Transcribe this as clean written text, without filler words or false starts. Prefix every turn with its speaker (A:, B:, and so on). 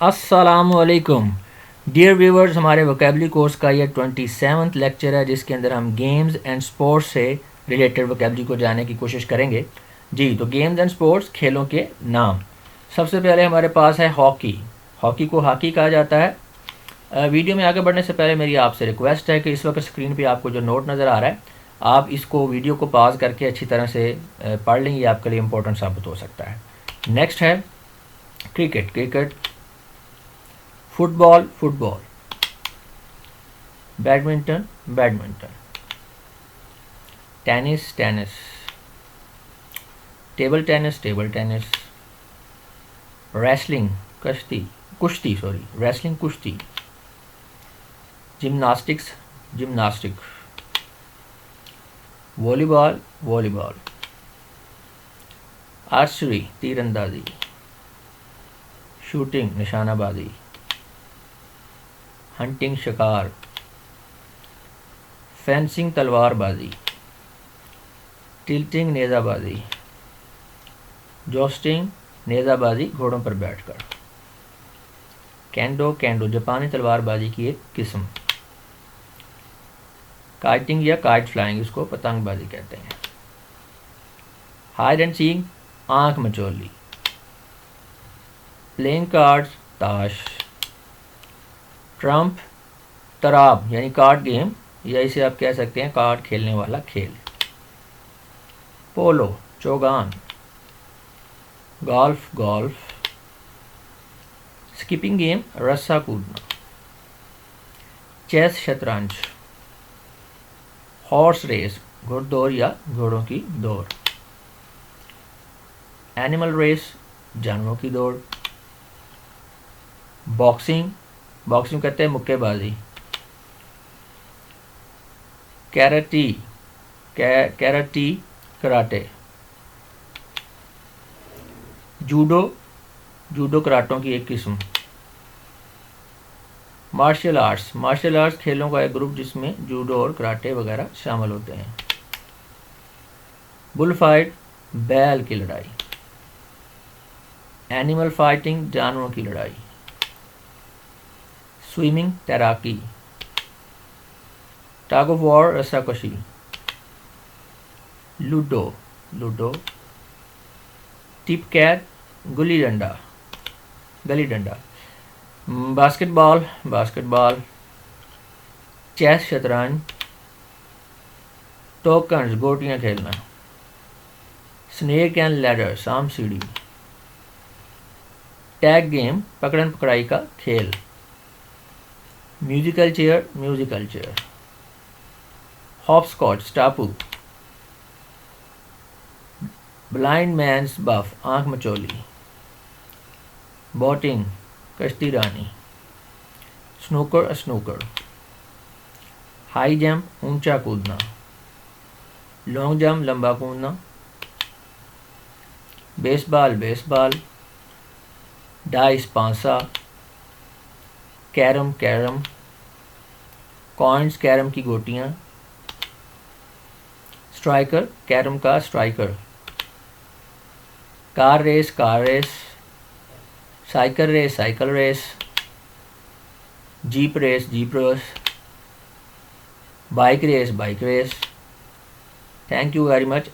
A: السلام علیکم dear viewers, ہمارے ووکیبلری کورس کا یہ 27th لیکچر ہے جس کے اندر ہم گیمز اینڈ سپورٹس سے ریلیٹڈ ووکیبلری کو جاننے کی کوشش کریں گے. جی تو گیمز اینڈ سپورٹس، کھیلوں کے نام. سب سے پہلے ہمارے پاس ہے ہاکی. ہاکی کو ہاکی کہا جاتا ہے. ویڈیو میں آگے بڑھنے سے پہلے میری آپ سے ریکویسٹ ہے کہ اس وقت اسکرین پہ آپ کو جو نوٹ نظر آ رہا ہے آپ اس کو ویڈیو کو پاز کر کے اچھی طرح سے پڑھ لیں. یہ آپ کے لیے امپورٹنٹ ثابت ہو سکتا ہے. نیکسٹ ہے cricket. Football. Badminton. Tennis. Table tennis. Wrestling کشتی. جمناسٹک. Volleyball. آرچری تیر اندازی. شوٹنگ نشانہ بازی. ہنٹنگ شکار. فینسنگ تلوار بازی. ٹلٹنگ نیزہ بازی. جوسٹنگ نیزہ بازی گھوڑوں پر بیٹھ کر. کینڈو جاپانی تلوار بازی کی ایک قسم. کائٹنگ یا کائٹ فلائنگ، اس کو پتنگ بازی کہتے ہیں. ہائیڈ اینڈ سیک آنکھ مچولی. پلینگ کارڈز تاش. ٹرمپ تراب یعنی کارڈ گیم، یا اسے آپ کہہ سکتے ہیں کارڈ کھیلنے والا کھیل. پولو چوگان. گولف. اسکپنگ گیم رسا کودنا. چیس شطرنج. ہارس ریس گھڑ دوڑ یا گھوڑوں کی دوڑ. اینیمل ریس جانوروں کی دوڑ. باکسنگ کہتے ہیں مکے بازی. کیراٹی کراٹے. جوڈو کراٹوں کی ایک قسم. مارشل آرٹس کھیلوں کا ایک گروپ جس میں جوڈو اور کراٹے وغیرہ شامل ہوتے ہیں. بل فائٹ بیل کی لڑائی. اینیمل فائٹنگ جانوروں کی لڑائی. سوئمنگ تیراکی. ٹگ آف وار رسا کشی. لوڈو. ٹپ کیٹ گلی ڈنڈا. باسکٹ بال. چیس شطرنج. ٹوکنز گوٹیاں کھیلنا. سنیک اینڈ لیڈر سانپ سیڑھی. ٹیگ گیم پکڑن پکڑائی کا کھیل. Musical chair. ہاپ اسکاچ ٹاپو. بلائنڈ مینس بف آنکھ مچولی. بوٹنگ کشتی رانی. سنوکر. ہائی جمپ اونچا کودنا. لانگ جمپ لمبا کودنا. Baseball. ڈائس پانسا. کیرم. کوائنز کیرم کی گوٹیاں. اسٹرائکر کیرم کا striker. Car race. Cycle race. Jeep race. Bike race. Thank you very much.